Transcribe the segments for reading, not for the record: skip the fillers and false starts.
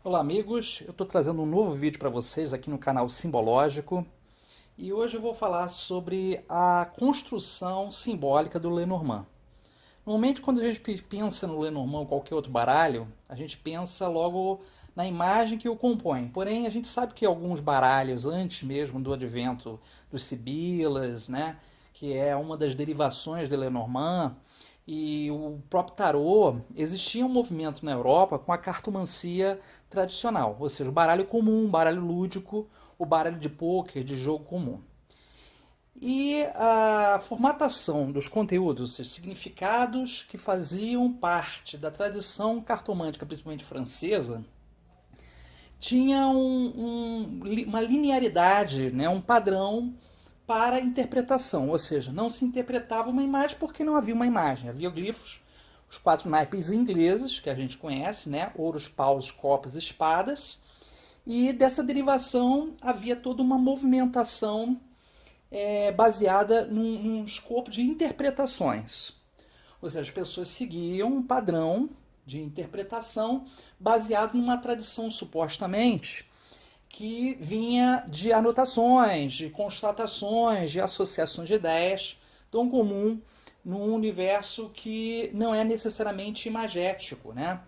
Olá amigos, eu estou trazendo um novo vídeo para vocês aqui no canal Simbológico e hoje eu vou falar sobre a construção simbólica do Lenormand. Normalmente quando a gente pensa no Lenormand ou qualquer outro baralho, a gente pensa logo na imagem que o compõe. Porém, a gente sabe que alguns baralhos, antes mesmo do advento dos Sibilas, né, que é uma das derivações de Lenormand, e o próprio tarô, existia um movimento na Europa com a cartomancia tradicional, ou seja, o baralho comum, o baralho lúdico, o baralho de pôquer, de jogo comum. E a formatação dos conteúdos, ou seja, significados que faziam parte da tradição cartomântica, principalmente francesa, tinha uma linearidade, né, um padrão para interpretação, ou seja, não se interpretava uma imagem porque não havia uma imagem, havia glifos, os 4 naipes ingleses que a gente conhece, né, ouros, paus, copas, espadas, e dessa derivação havia toda uma movimentação baseada num escopo de interpretações, ou seja, as pessoas seguiam um padrão de interpretação baseado numa tradição supostamente que vinha de anotações, de constatações, de associações de ideias, tão comum num universo que não é necessariamente imagético, né?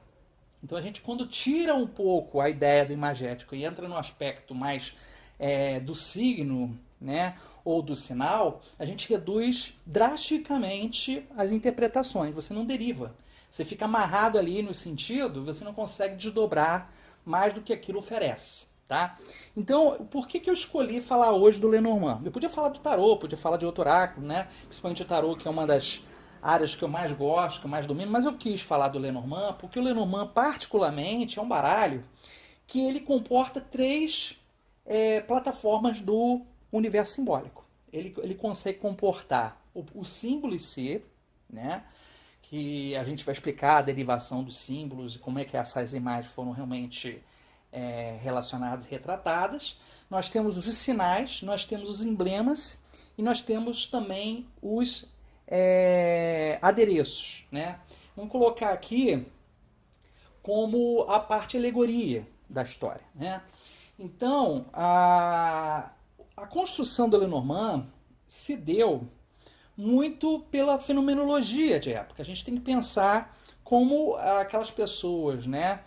Então a gente, quando tira um pouco a ideia do imagético e entra no aspecto mais do signo, né, ou do sinal, a gente reduz drasticamente as interpretações, você não deriva. Você fica amarrado ali no sentido, você não consegue desdobrar mais do que aquilo oferece. Tá? Então, por que eu escolhi falar hoje do Lenormand? Eu podia falar do tarô, podia falar de outro oráculo, né? Principalmente o tarô, que é uma das áreas que eu mais gosto, que eu mais domino, mas eu quis falar do Lenormand porque o Lenormand, particularmente, é um baralho que ele comporta 3 plataformas do universo simbólico. Ele consegue comportar o símbolo em si, né? Que a gente vai explicar a derivação dos símbolos e como é que essas imagens foram realmente relacionadas e retratadas. Nós temos os sinais, nós temos os emblemas e nós temos também os adereços, né? Vamos colocar aqui como a parte alegoria da história, né? Então, a construção do Lenormand se deu muito pela fenomenologia de época. A gente tem que pensar como aquelas pessoas, né,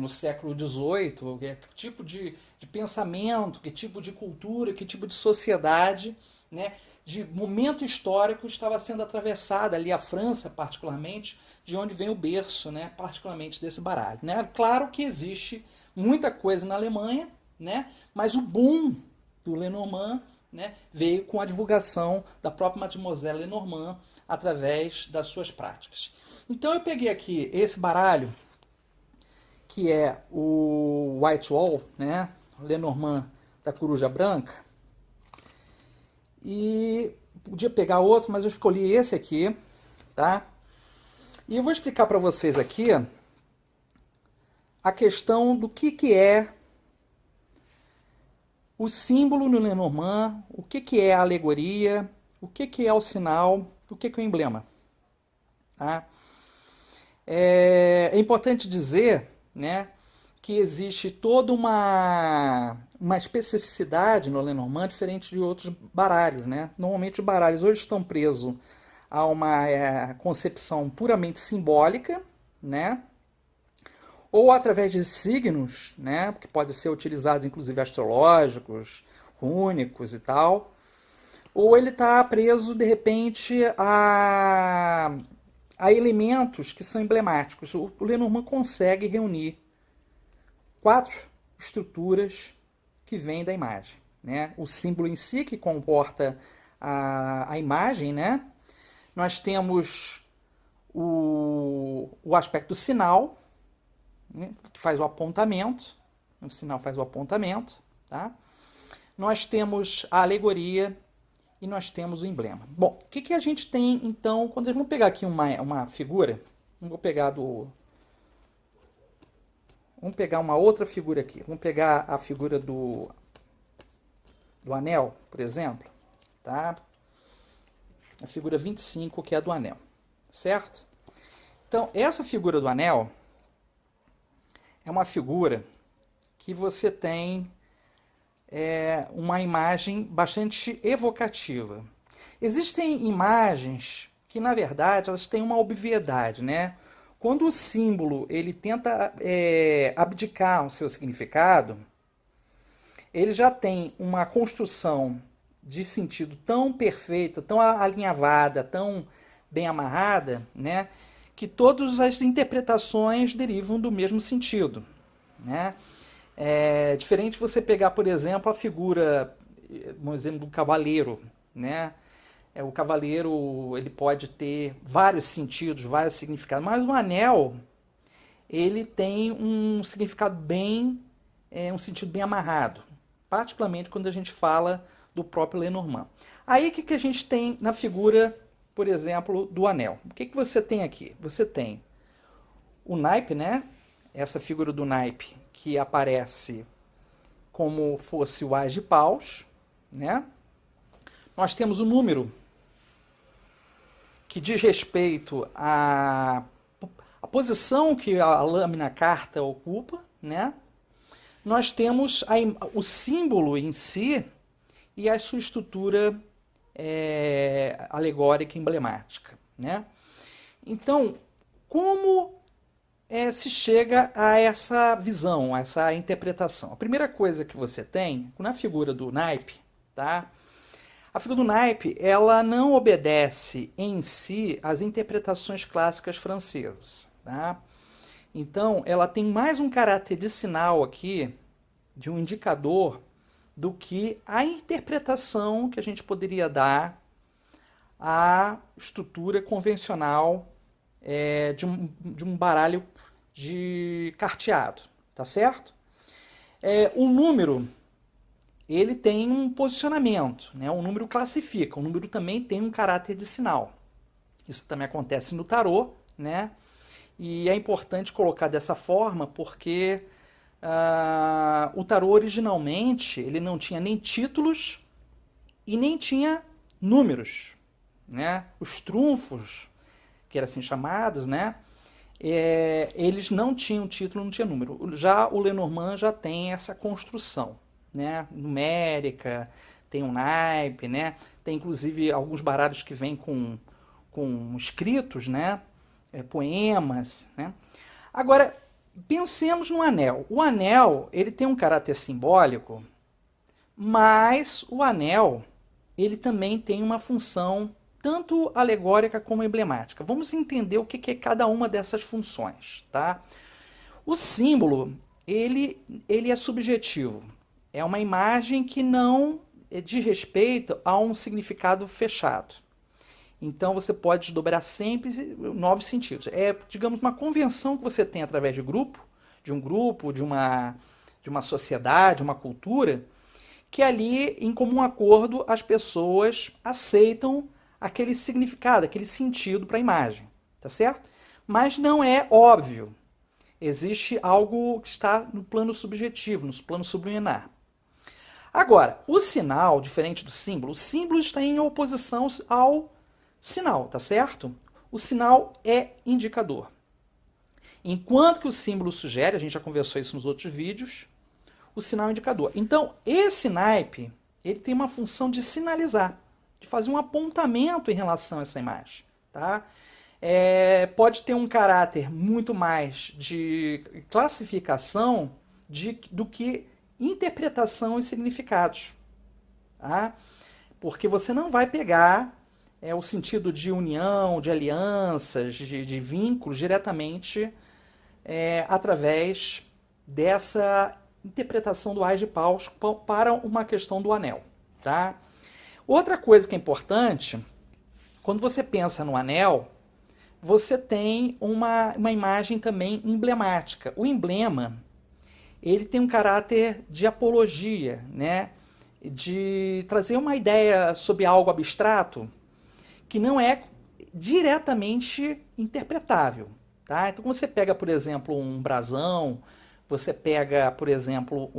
no século XVIII, que tipo de pensamento, que tipo de cultura, que tipo de sociedade, né, de momento histórico estava sendo atravessada ali a França, particularmente, de onde vem o berço, né, particularmente desse baralho. Né? Claro que existe muita coisa na Alemanha, né, mas o boom do Lenormand, né, veio com a divulgação da própria Mademoiselle Lenormand através das suas práticas. Então eu peguei aqui esse baralho, que é o White Wall, né, Lenormand da Coruja Branca, e podia pegar outro, mas eu escolhi esse aqui, tá? E eu vou explicar para vocês aqui a questão do que é o símbolo no Lenormand, o que é a alegoria, o que é o sinal, o que é o emblema. Tá? É importante dizer, né, que existe toda uma especificidade no Lenormand diferente de outros baralhos. Né? Normalmente os baralhos hoje estão presos a uma concepção puramente simbólica, né? Ou através de signos, né, que podem ser utilizados inclusive astrológicos, rúnicos e tal, ou ele está preso de repente a elementos que são emblemáticos. O Lenormand consegue reunir 4 estruturas que vêm da imagem, né? O símbolo em si, que comporta a imagem, né? Nós temos o aspecto do sinal, que faz o apontamento, o sinal faz o apontamento, tá? nós temos a alegoria e nós temos o emblema. Bom, o que, que a gente tem então, quando vamos pegar aqui uma figura, vou pegar vamos pegar uma outra figura aqui, vamos pegar a figura do anel, por exemplo, tá? A figura 25, que é a do anel, certo? Então, essa figura do anel é uma figura que você tem uma imagem bastante evocativa. Existem imagens que, na verdade, elas têm uma obviedade, né? Quando o símbolo ele tenta abdicar o seu significado, ele já tem uma construção de sentido tão perfeita, tão alinhavada, tão bem amarrada, né? Que todas as interpretações derivam do mesmo sentido, né? É diferente você pegar, por exemplo, a figura, vamos dizer, do cavaleiro, né? O cavaleiro ele pode ter vários sentidos, vários significados, mas o anel ele tem um significado um sentido bem amarrado, particularmente quando a gente fala do próprio Lenormand. Aí o que a gente tem na figura, por exemplo, do anel? O que você tem aqui? Você tem o naipe, né? Essa figura do naipe que aparece como fosse o as de paus, né? Nós temos o número que diz respeito à posição que a lâmina carta ocupa, né? Nós temos o símbolo em si e a sua estrutura alegórica emblemática, né? Então, como se chega a essa visão, a essa interpretação? A primeira coisa que você tem na figura do naipe, tá? A figura do naipe, ela não obedece em si às interpretações clássicas francesas, tá? Então, ela tem mais um caráter de sinal aqui, de um indicador, do que a interpretação que a gente poderia dar à estrutura convencional de um baralho de carteado, tá certo? O número, ele tem um posicionamento, né? O número classifica, o número também tem um caráter de sinal. Isso também acontece no tarô, né? E é importante colocar dessa forma porque o tarô originalmente ele não tinha nem títulos e nem tinha números, né? Os trunfos, que eram assim chamados, né? Eles não tinham título, não tinha número. Já o Lenormand já tem essa construção, né? Numérica, tem um naipe, né? Tem inclusive alguns baralhos que vêm com escritos, né? Poemas, né? Agora, pensemos no anel. O anel, ele tem um caráter simbólico, mas o anel, ele também tem uma função tanto alegórica como emblemática. Vamos entender o que é cada uma dessas funções, tá? O símbolo, ele é subjetivo. É uma imagem que não diz respeito a um significado fechado. Então você pode desdobrar sempre novos sentidos. É, digamos, uma convenção que você tem através de um grupo, de uma sociedade, uma cultura, que ali, em comum acordo, as pessoas aceitam aquele significado, aquele sentido para a imagem, tá certo? Mas não é óbvio. Existe algo que está no plano subjetivo, no plano subliminar. Agora, o sinal, diferente do símbolo, o símbolo está em oposição ao sinal, tá certo? O sinal é indicador. Enquanto que o símbolo sugere, a gente já conversou isso nos outros vídeos, o sinal é indicador. Então, esse naipe, ele tem uma função de sinalizar, de fazer um apontamento em relação a essa imagem, tá? Pode ter um caráter muito mais de classificação do que interpretação e significados, tá? Porque você não vai pegar o sentido de união, de alianças, de vínculos diretamente através dessa interpretação do as de paus para uma questão do anel, tá? Outra coisa que é importante, quando você pensa no anel, você tem uma imagem também emblemática. O emblema, ele tem um caráter de apologia, né? de trazer uma ideia sobre algo abstrato que não é diretamente interpretável. Tá? Então, quando você pega, por exemplo, um brasão, você pega, por exemplo,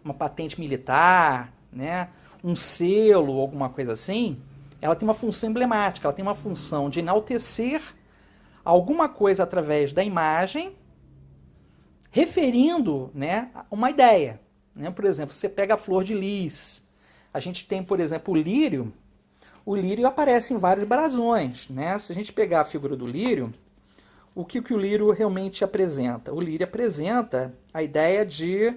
uma patente militar, né? Um selo, alguma coisa assim, ela tem uma função emblemática, ela tem uma função de enaltecer alguma coisa através da imagem, referindo, né, uma ideia. Né? Por exemplo, você pega a flor de lis. A gente tem, por exemplo, o lírio aparece em vários brasões. Né? Se a gente pegar a figura do lírio, o que o lírio realmente apresenta? O lírio apresenta a ideia de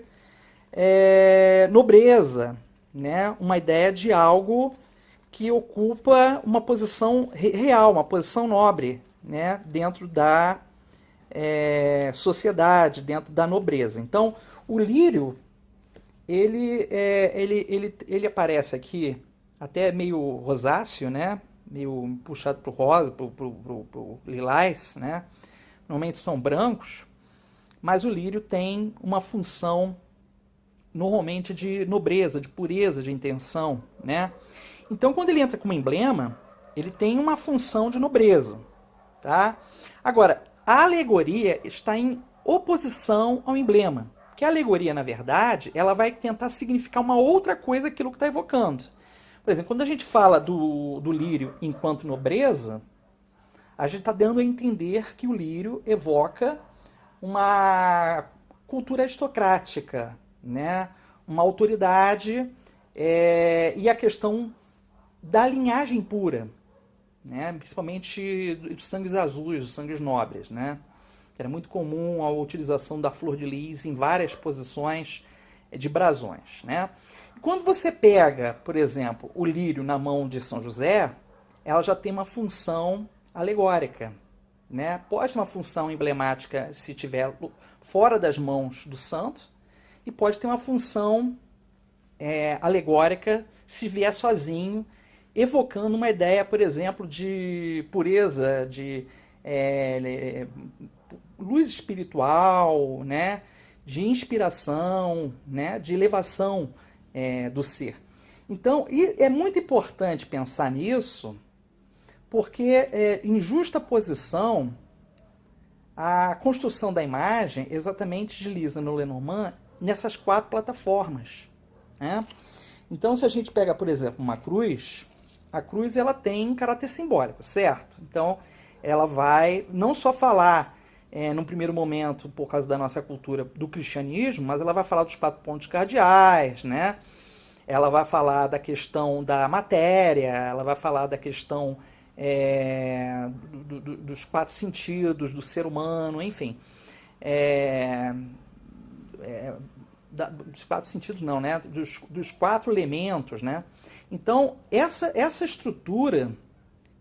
nobreza, né? Uma ideia de algo que ocupa uma posição real, uma posição nobre, né? Dentro da sociedade, dentro da nobreza. Então, o lírio, ele aparece aqui até meio rosáceo, né? Meio puxado para o rosa, para o lilás, né? Normalmente são brancos, mas o lírio tem uma função normalmente de nobreza, de pureza de intenção, né? Então, quando ele entra como emblema, ele tem uma função de nobreza, tá? Agora, a alegoria está em oposição ao emblema, porque a alegoria, na verdade, ela vai tentar significar uma outra coisa aquilo que está evocando. Por exemplo, quando a gente fala do lírio enquanto nobreza, a gente está dando a entender que o lírio evoca uma cultura aristocrática, né? Uma autoridade e a questão da linhagem pura, né? Principalmente dos sangues azuis, dos sangues nobres. Né? Era muito comum a utilização da flor de lis em várias posições de brasões. Né? Quando você pega, por exemplo, o lírio na mão de São José, ela já tem uma função alegórica. Né? Pode ter uma função emblemática se estiver fora das mãos do santo, e pode ter uma função alegórica se vier sozinho, evocando uma ideia, por exemplo, de pureza, de luz espiritual, né? De inspiração, né? De elevação do ser. Então, é muito importante pensar nisso, porque em justa posição, a construção da imagem exatamente desliza no Lenormand nessas 4 plataformas. Né? Então, se a gente pega, por exemplo, uma cruz, a cruz ela tem um caráter simbólico, certo? Então, ela vai não só falar, num primeiro momento, por causa da nossa cultura, do cristianismo, mas ela vai falar dos 4 pontos cardeais, né? Ela vai falar da questão da matéria, ela vai falar da questão dos 4 sentidos do ser humano, enfim. Dos 4 sentidos não, né? Dos 4 elementos, né? Então, essa estrutura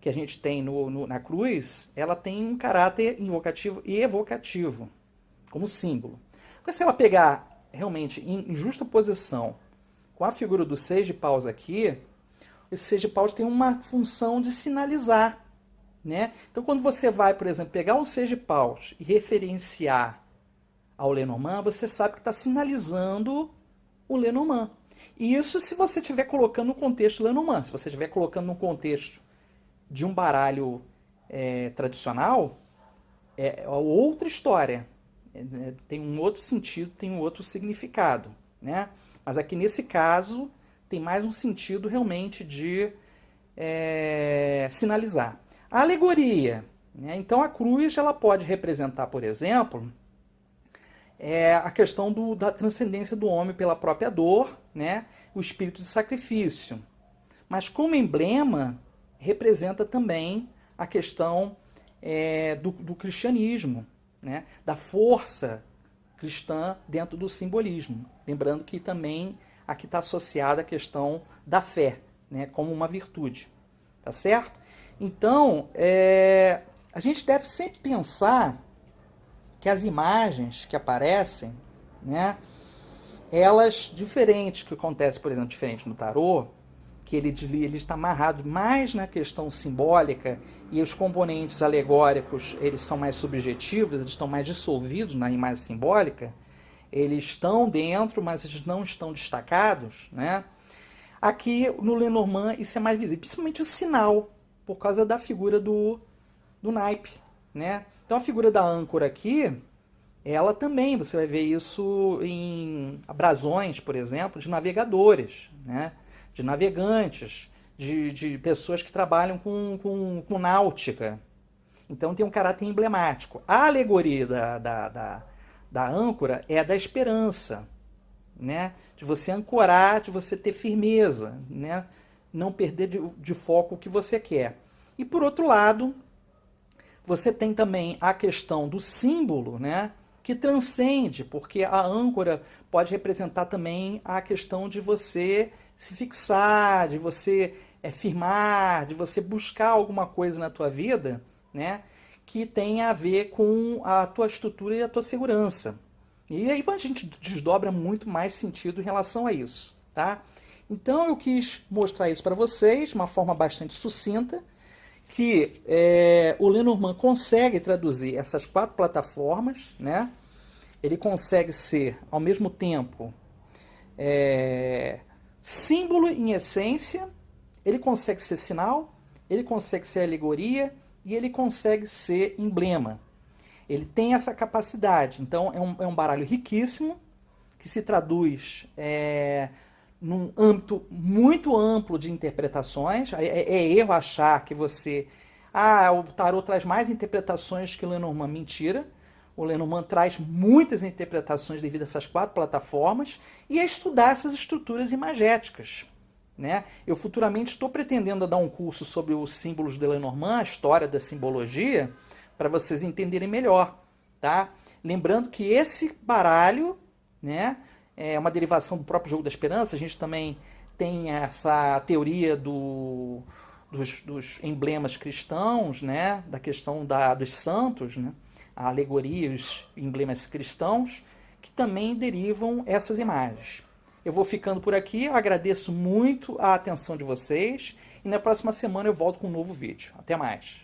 que a gente tem na cruz, ela tem um caráter invocativo e evocativo, como símbolo. Mas se ela pegar realmente em justa posição com a figura do 6 de paus aqui, esse 6 de paus tem uma função de sinalizar. Né? Então, quando você vai, por exemplo, pegar um 6 de paus e referenciar ao Lenormand, você sabe que está sinalizando o Lenormand. E isso se você estiver colocando no contexto Lenormand. Se você estiver colocando no contexto de um baralho tradicional, é outra história. Tem um outro sentido, tem um outro significado. Né? Mas aqui nesse caso, tem mais um sentido realmente de sinalizar. A alegoria. Né? Então a cruz ela pode representar, por exemplo, a questão da transcendência do homem pela própria dor, né? O espírito de sacrifício. Mas como emblema, representa também a questão do cristianismo, né? Da força cristã dentro do simbolismo. Lembrando que também aqui está associada a questão da fé, né? Como uma virtude. Tá certo? Então, a gente deve sempre pensar que as imagens que aparecem, né, elas, diferente que acontece, por exemplo, diferente no tarô, que ele está amarrado mais na questão simbólica e os componentes alegóricos eles são mais subjetivos, eles estão mais dissolvidos na imagem simbólica, eles estão dentro, mas eles não estão destacados, né? Aqui no Lenormand isso é mais visível, principalmente o sinal, por causa da figura do naipe, né? Então a figura da âncora aqui, ela também, você vai ver isso em brasões, por exemplo, de navegadores, né? De navegantes, de pessoas que trabalham com náutica. Então tem um caráter emblemático. A alegoria da âncora é a da esperança, né? De você ancorar, de você ter firmeza, né? Não perder de foco o que você quer. E por outro lado, você tem também a questão do símbolo, né? Que transcende, porque a âncora pode representar também a questão de você se fixar, de você firmar, de você buscar alguma coisa na tua vida, né? Que tenha a ver com a tua estrutura e a tua segurança. E aí a gente desdobra muito mais sentido em relação a isso, tá? Então eu quis mostrar isso para vocês de uma forma bastante sucinta, que o Lenormand consegue traduzir essas 4 plataformas, né? Ele consegue ser, ao mesmo tempo, símbolo em essência, ele consegue ser sinal, ele consegue ser alegoria e ele consegue ser emblema. Ele tem essa capacidade. Então é um baralho riquíssimo, que se traduz num âmbito muito amplo de interpretações. É erro achar que você... o tarô traz mais interpretações que o Lenormand. Mentira. O Lenormand traz muitas interpretações devido a essas 4 plataformas e a estudar essas estruturas imagéticas, né? Eu futuramente estou pretendendo dar um curso sobre os símbolos de Lenormand, a história da simbologia, para vocês entenderem melhor, tá? Lembrando que esse baralho, né, é uma derivação do próprio Jogo da Esperança. A gente também tem essa teoria dos emblemas cristãos, né, da questão dos santos, né, a alegoria e os emblemas cristãos, que também derivam essas imagens. Eu vou ficando por aqui, eu agradeço muito a atenção de vocês e na próxima semana eu volto com um novo vídeo. Até mais!